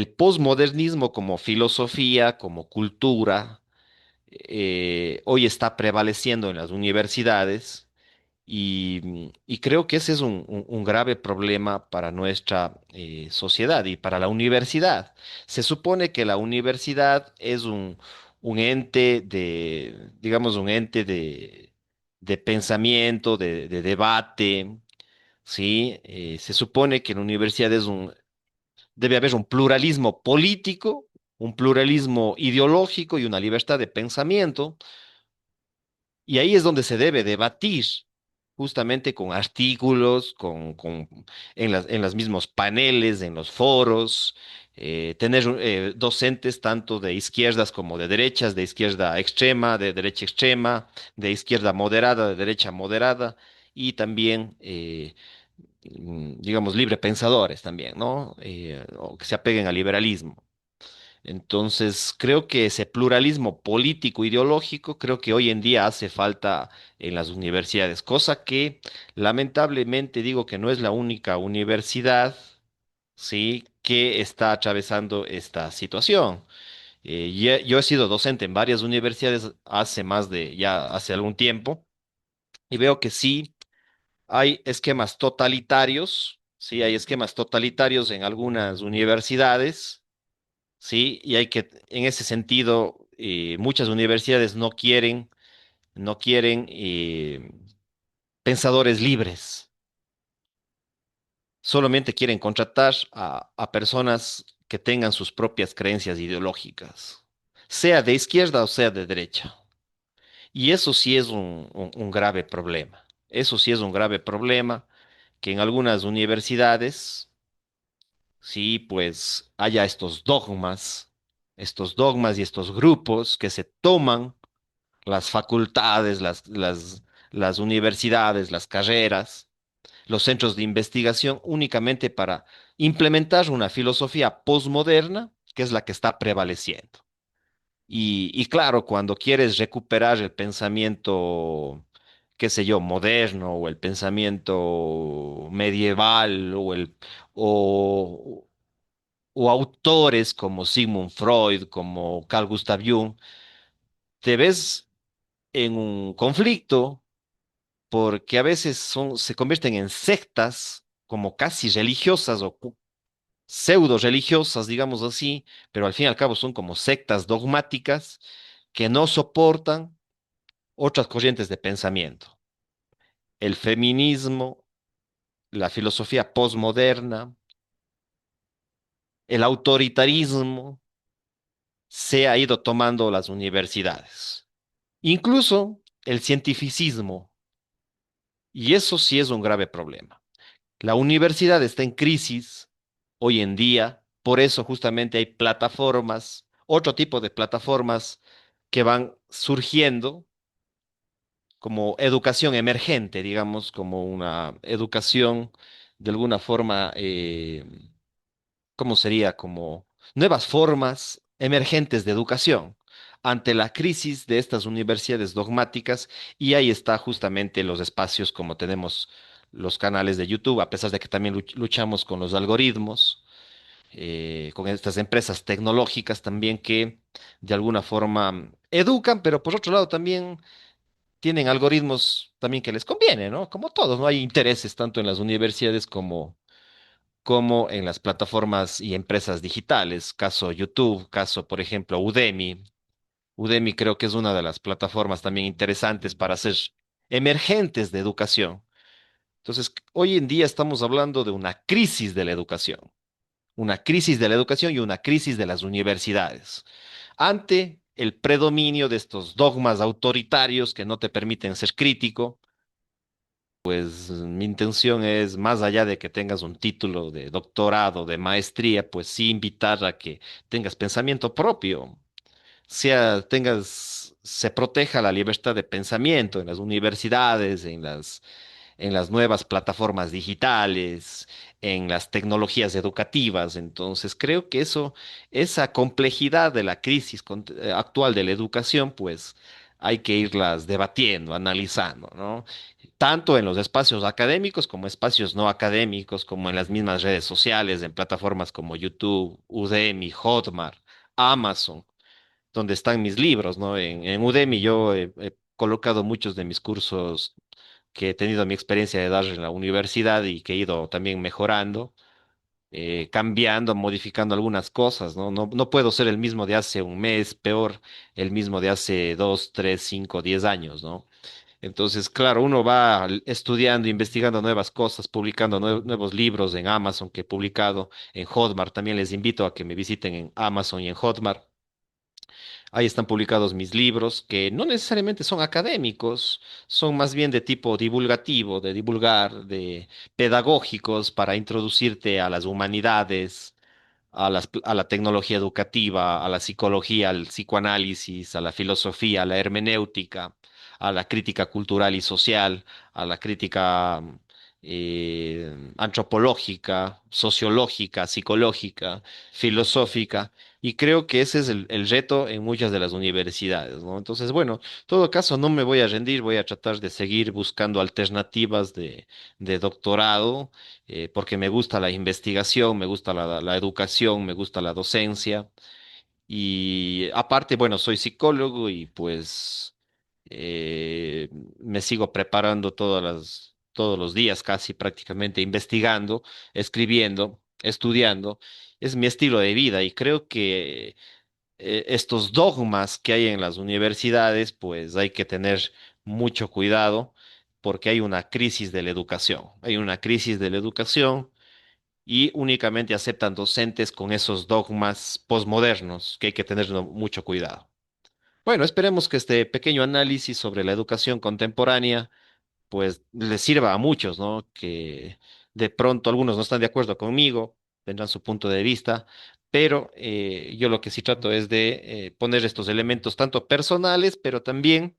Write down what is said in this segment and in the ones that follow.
El posmodernismo como filosofía, como cultura, hoy está prevaleciendo en las universidades y creo que ese es un grave problema para nuestra sociedad y para la universidad. Se supone que la universidad es un ente digamos, un ente de pensamiento, de debate, ¿sí? Se supone que la universidad debe haber un pluralismo político, un pluralismo ideológico y una libertad de pensamiento, y ahí es donde se debe debatir, justamente con artículos, en los mismos paneles, en los foros, tener docentes tanto de izquierdas como de derechas, de izquierda extrema, de derecha extrema, de izquierda moderada, de derecha moderada, y también digamos, libre pensadores también, ¿no? O que se apeguen al liberalismo. Entonces, creo que ese pluralismo político, ideológico, creo que hoy en día hace falta en las universidades, cosa que lamentablemente digo que no es la única universidad, ¿sí? Que está atravesando esta situación. Yo he sido docente en varias universidades ya hace algún tiempo, y veo que sí hay esquemas totalitarios, sí, hay esquemas totalitarios en algunas universidades, sí, y en ese sentido, muchas universidades no quieren pensadores libres, solamente quieren contratar a personas que tengan sus propias creencias ideológicas, sea de izquierda o sea de derecha. Y eso sí es un grave problema. Eso sí es un grave problema que en algunas universidades sí, pues haya estos dogmas y estos grupos que se toman las facultades, las universidades, las carreras, los centros de investigación únicamente para implementar una filosofía posmoderna que es la que está prevaleciendo. Y claro, cuando quieres recuperar el pensamiento, qué sé yo, moderno o el pensamiento medieval o, o autores como Sigmund Freud, como Carl Gustav Jung, te ves en un conflicto porque a veces se convierten en sectas como casi religiosas o pseudo religiosas, digamos así, pero al fin y al cabo son como sectas dogmáticas que no soportan otras corrientes de pensamiento. El feminismo, la filosofía posmoderna, el autoritarismo se ha ido tomando las universidades. Incluso el cientificismo, y eso sí es un grave problema. La universidad está en crisis hoy en día, por eso justamente hay plataformas, otro tipo de plataformas que van surgiendo como educación emergente, digamos, como una educación de alguna forma, ¿cómo sería? Como nuevas formas emergentes de educación ante la crisis de estas universidades dogmáticas, y ahí está justamente los espacios como tenemos los canales de YouTube, a pesar de que también luchamos con los algoritmos, con estas empresas tecnológicas también que de alguna forma educan, pero por otro lado también tienen algoritmos también que les conviene, ¿no? Como todos, ¿no? Hay intereses tanto en las universidades como en las plataformas y empresas digitales, caso YouTube, caso, por ejemplo, Udemy. Udemy creo que es una de las plataformas también interesantes para hacer emergentes de educación. Entonces, hoy en día estamos hablando de una crisis de la educación y una crisis de las universidades, ante el predominio de estos dogmas autoritarios que no te permiten ser crítico. Pues mi intención es, más allá de que tengas un título de doctorado, de maestría, pues sí invitar a que tengas pensamiento propio, se proteja la libertad de pensamiento en las universidades, en las nuevas plataformas digitales, en las tecnologías educativas. Entonces, creo que esa complejidad de la crisis actual de la educación, pues hay que irlas debatiendo, analizando, ¿no? tanto en los espacios académicos como espacios no académicos, como en las mismas redes sociales, en plataformas como YouTube, Udemy, Hotmart, Amazon, donde están mis libros, ¿no? En Udemy yo he colocado muchos de mis cursos que he tenido mi experiencia de dar en la universidad y que he ido también mejorando, cambiando, modificando algunas cosas, ¿no? No puedo ser el mismo de hace un mes, peor el mismo de hace 2, 3, 5, 10 años, ¿no? Entonces, claro, uno va estudiando, investigando nuevas cosas, publicando nuevos libros en Amazon que he publicado, en Hotmart. También les invito a que me visiten en Amazon y en Hotmart. Ahí están publicados mis libros, que no necesariamente son académicos, son más bien de tipo divulgativo, de divulgar, de pedagógicos para introducirte a las humanidades, a la tecnología educativa, a la psicología, al psicoanálisis, a la filosofía, a la hermenéutica, a la crítica cultural y social, a la crítica antropológica, sociológica, psicológica, filosófica. Y creo que ese es el reto en muchas de las universidades, ¿no? Entonces, bueno, en todo caso, no me voy a rendir, voy a tratar de seguir buscando alternativas de doctorado porque me gusta la investigación, me gusta la educación, me gusta la docencia. Y aparte, bueno, soy psicólogo y pues eh, me sigo preparando todos los días, casi prácticamente, investigando, escribiendo, estudiando. Es mi estilo de vida y creo que estos dogmas que hay en las universidades, pues hay que tener mucho cuidado porque hay una crisis de la educación. Hay una crisis de la educación y únicamente aceptan docentes con esos dogmas posmodernos que hay que tener mucho cuidado. Bueno, esperemos que este pequeño análisis sobre la educación contemporánea pues les sirva a muchos, ¿no? Que de pronto algunos no están de acuerdo conmigo, tendrán su punto de vista, pero yo lo que sí trato es de poner estos elementos tanto personales, pero también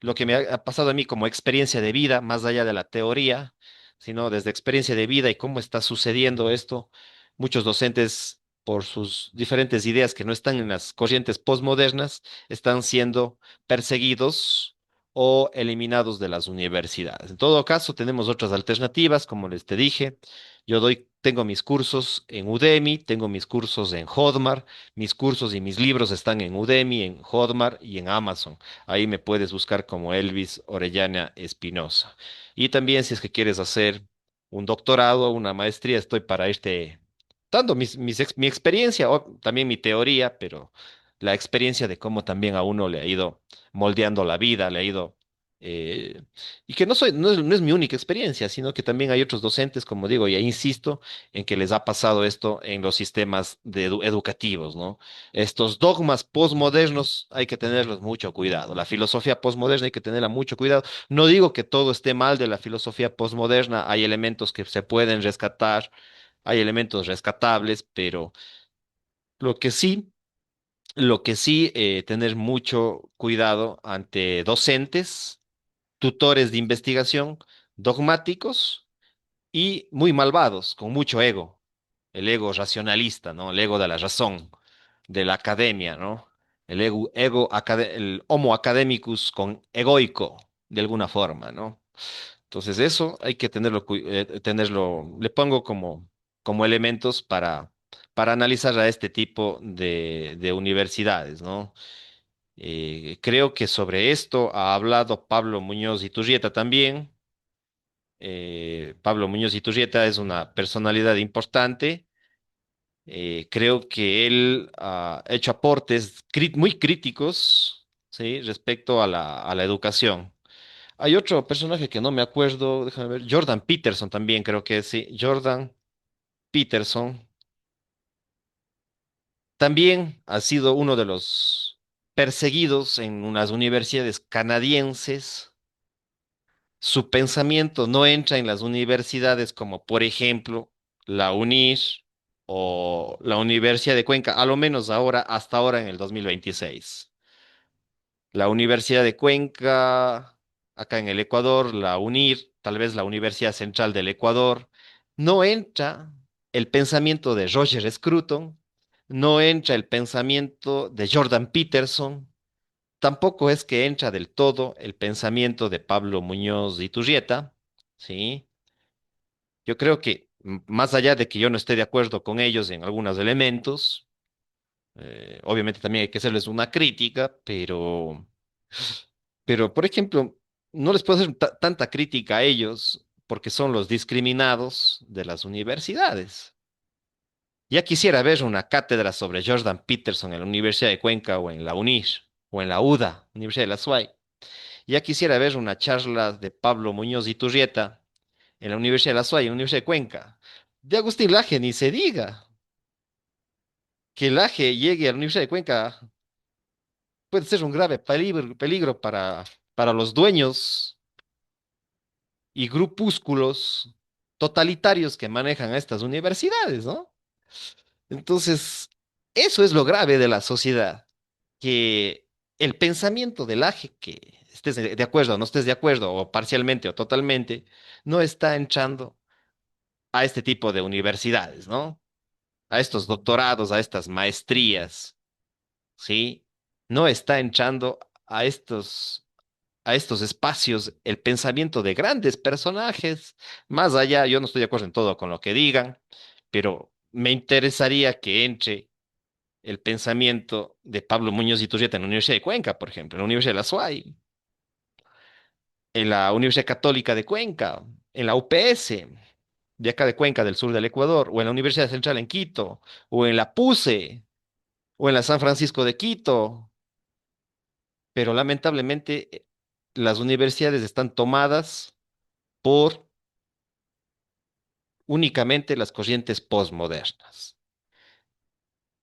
lo que me ha pasado a mí como experiencia de vida, más allá de la teoría, sino desde experiencia de vida y cómo está sucediendo esto. Muchos docentes, por sus diferentes ideas que no están en las corrientes postmodernas, están siendo perseguidos o eliminados de las universidades. En todo caso, tenemos otras alternativas, como les te dije. Tengo mis cursos en Udemy, tengo mis cursos en Hotmart, mis cursos y mis libros están en Udemy, en Hotmart y en Amazon. Ahí me puedes buscar como Elvis Orellana Espinosa. Y también si es que quieres hacer un doctorado, una maestría, estoy para irte dando mi experiencia o también mi teoría, pero la experiencia de cómo también a uno le ha ido moldeando la vida, le ha ido... eh, y que no es mi única experiencia, sino que también hay otros docentes, como digo, y ahí insisto en que les ha pasado esto en los sistemas educativos, ¿no? Estos dogmas posmodernos hay que tenerlos mucho cuidado. La filosofía posmoderna hay que tenerla mucho cuidado. No digo que todo esté mal de la filosofía posmoderna, hay elementos que se pueden rescatar, hay elementos rescatables, pero lo que sí, lo que sí, tener mucho cuidado ante docentes, tutores de investigación, dogmáticos y muy malvados, con mucho ego, el ego racionalista, ¿no? El ego de la razón, de la academia, ¿no? El homo academicus con egoico, de alguna forma, ¿no? Entonces eso hay que tenerlo, le pongo como elementos para analizar a este tipo de universidades, ¿no? Creo que sobre esto ha hablado Pablo Muñoz Iturrieta también. Pablo Muñoz Iturrieta es una personalidad importante. Creo que él ha hecho aportes muy críticos, ¿sí? Respecto a la educación. Hay otro personaje que no me acuerdo, déjame ver, Jordan Peterson también creo que sí, Jordan Peterson también ha sido uno de los perseguidos en unas universidades canadienses. Su pensamiento no entra en las universidades como por ejemplo la UNIR o la Universidad de Cuenca, a lo menos ahora, hasta ahora en el 2026. La Universidad de Cuenca, acá en el Ecuador, la UNIR, tal vez la Universidad Central del Ecuador, no entra el pensamiento de Roger Scruton, no entra el pensamiento de Jordan Peterson, tampoco es que entra del todo el pensamiento de Pablo Muñoz y Turrieta, ¿sí? Yo creo que más allá de que yo no esté de acuerdo con ellos en algunos elementos, obviamente también hay que hacerles una crítica, pero por ejemplo, no les puedo hacer tanta crítica a ellos porque son los discriminados de las universidades. Ya quisiera ver una cátedra sobre Jordan Peterson en la Universidad de Cuenca o en la UNIR o en la UDA, Universidad de la SUAY. Ya quisiera ver una charla de Pablo Muñoz y Turrieta en la Universidad de la SUAY, en la Universidad de Cuenca. De Agustín Laje ni se diga. Que Laje llegue a la Universidad de Cuenca puede ser un grave peligro para los dueños y grupúsculos totalitarios que manejan a estas universidades, ¿no? Entonces, eso es lo grave de la sociedad, que el pensamiento del AGE, que estés de acuerdo o no estés de acuerdo, o parcialmente o totalmente, no está entrando a este tipo de universidades, ¿no? A estos doctorados, a estas maestrías, ¿sí? No está entrando a estos espacios el pensamiento de grandes personajes. Más allá, yo no estoy de acuerdo en todo con lo que digan, pero me interesaría que entre el pensamiento de Pablo Muñoz y Turrieta en la Universidad de Cuenca, por ejemplo, en la Universidad de la SUAY, en la Universidad Católica de Cuenca, en la UPS, de acá de Cuenca, del sur del Ecuador, o en la Universidad Central en Quito, o en la PUCE, o en la San Francisco de Quito, pero lamentablemente las universidades están tomadas por únicamente las corrientes postmodernas.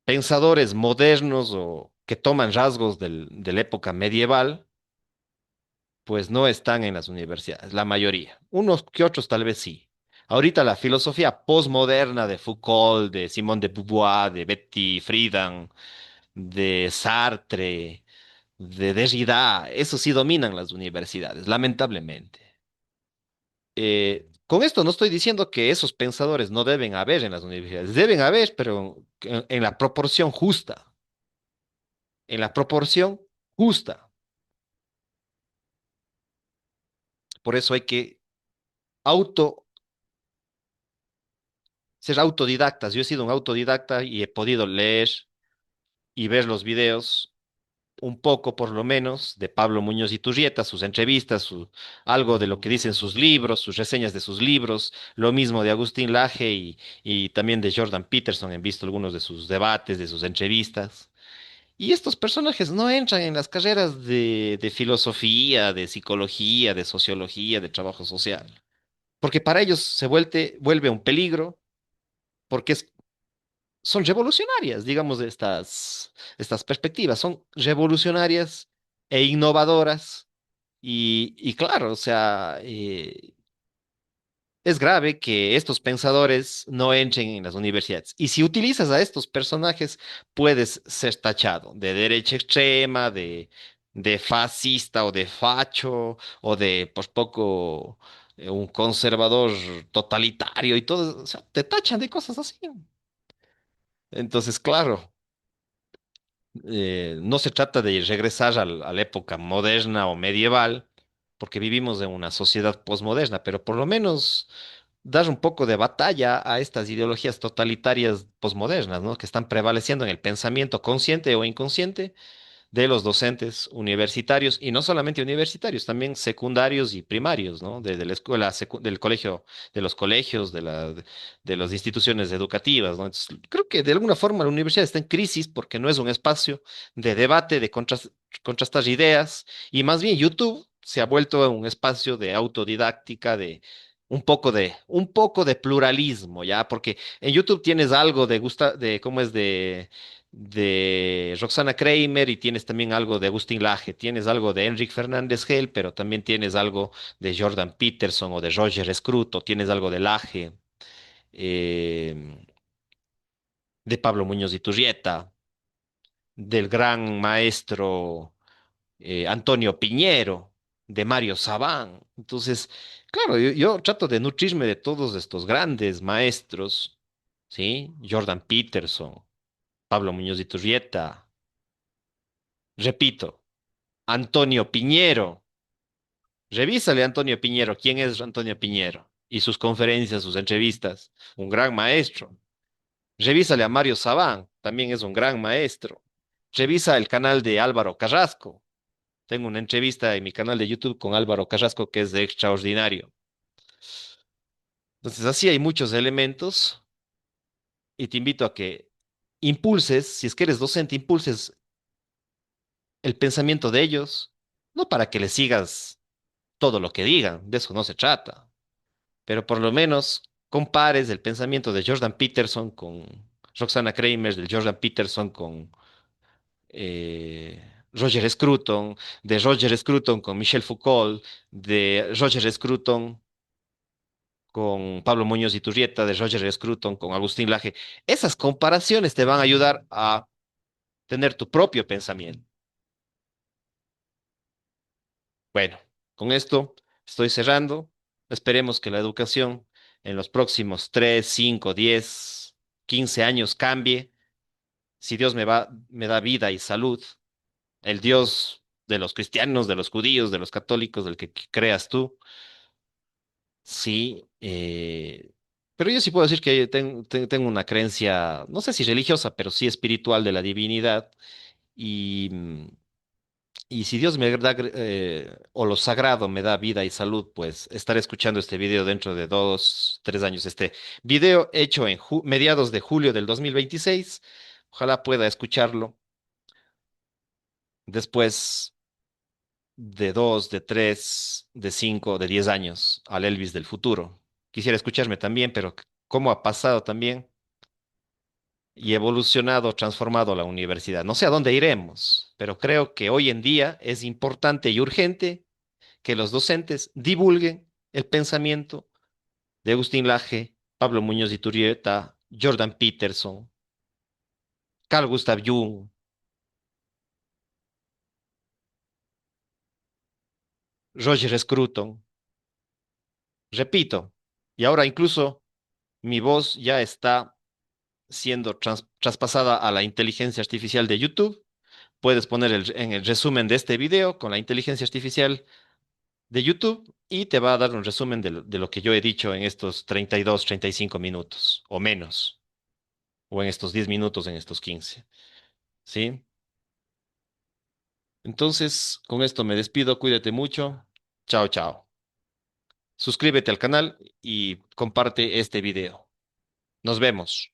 Pensadores modernos o que toman rasgos de la época medieval pues no están en las universidades, la mayoría. Unos que otros tal vez sí. Ahorita la filosofía postmoderna de Foucault, de Simone de Beauvoir, de Betty Friedan, de Sartre, de Derrida, eso sí dominan las universidades, lamentablemente. Con esto no estoy diciendo que esos pensadores no deben haber en las universidades, deben haber, pero en la proporción justa, en la proporción justa. Por eso hay que auto ser autodidactas. Yo he sido un autodidacta y he podido leer y ver los videos un poco, por lo menos, de Pablo Muñoz y Turrieta, sus entrevistas, algo de lo que dicen sus libros, sus reseñas de sus libros, lo mismo de Agustín Laje y también de Jordan Peterson, he visto algunos de sus debates, de sus entrevistas. Y estos personajes no entran en las carreras de filosofía, de psicología, de sociología, de trabajo social, porque para ellos vuelve un peligro, porque son revolucionarias, digamos, estas perspectivas, son revolucionarias e innovadoras. Y claro, o sea, es grave que estos pensadores no entren en las universidades. Y si utilizas a estos personajes, puedes ser tachado de derecha extrema, de fascista o de facho, o de, por poco, un conservador totalitario y todo. O sea, te tachan de cosas así. Entonces, claro. No se trata de regresar a la época moderna o medieval, porque vivimos en una sociedad posmoderna, pero por lo menos dar un poco de batalla a estas ideologías totalitarias posmodernas, ¿no? Que están prevaleciendo en el pensamiento consciente o inconsciente de los docentes universitarios y no solamente universitarios, también secundarios y primarios, ¿no? De la escuela, del colegio, de los colegios, de las instituciones educativas, ¿no? Entonces, creo que de alguna forma la universidad está en crisis porque no es un espacio de debate, de contrastar ideas y más bien YouTube se ha vuelto un espacio de autodidáctica, de un poco de pluralismo, ¿ya? Porque en YouTube tienes algo de cómo es de Roxana Kramer y tienes también algo de Agustín Laje, tienes algo de Enrique Fernández Gel, pero también tienes algo de Jordan Peterson o de Roger Scruto, tienes algo de Laje, eh, de Pablo Muñoz y Turrieta, del gran maestro Antonio Piñero, de Mario Sabán. Entonces, claro, yo trato de nutrirme de todos estos grandes maestros, ¿sí? Jordan Peterson, Pablo Muñoz y Turrieta. Repito. Antonio Piñero. Revísale a Antonio Piñero, quién es Antonio Piñero y sus conferencias, sus entrevistas. Un gran maestro. Revísale a Mario Sabán, también es un gran maestro. Revisa el canal de Álvaro Carrasco. Tengo una entrevista en mi canal de YouTube con Álvaro Carrasco que es de extraordinario. Entonces, así hay muchos elementos y te invito a que impulses, si es que eres docente, impulses el pensamiento de ellos, no para que les sigas todo lo que digan, de eso no se trata, pero por lo menos compares el pensamiento de Jordan Peterson con Roxana Kramer, del Jordan Peterson con Roger Scruton, de Roger Scruton con Michel Foucault, de Roger Scruton con Pablo Muñoz y Turrieta, de Roger Scruton con Agustín Laje. Esas comparaciones te van a ayudar a tener tu propio pensamiento. Bueno, con esto estoy cerrando. Esperemos que la educación en los próximos 3, 5, 10, 15 años cambie. Si Dios me da vida y salud, el Dios de los cristianos, de los judíos, de los católicos, del que creas tú, sí. Pero yo sí puedo decir que tengo una creencia, no sé si religiosa, pero sí espiritual de la divinidad. Y, y si Dios me da, o lo sagrado me da vida y salud, pues estaré escuchando este video dentro de 2, 3 años. Este video hecho en mediados de julio del 2026. Ojalá pueda escucharlo después de 2, de 3, de 5, de 10 años al Elvis del futuro. Quisiera escucharme también, pero cómo ha pasado también y evolucionado, transformado la universidad. No sé a dónde iremos, pero creo que hoy en día es importante y urgente que los docentes divulguen el pensamiento de Agustín Laje, Pablo Muñoz de Iturrieta, Jordan Peterson, Carl Gustav Jung, Roger Scruton. Repito, y ahora incluso mi voz ya está siendo traspasada a la inteligencia artificial de YouTube. Puedes poner en el resumen de este video con la inteligencia artificial de YouTube y te va a dar un resumen de lo que yo he dicho en estos 32, 35 minutos o menos, o en estos 10 minutos, en estos 15. ¿Sí? Entonces, con esto me despido, cuídate mucho. Chao, chao. Suscríbete al canal y comparte este video. Nos vemos.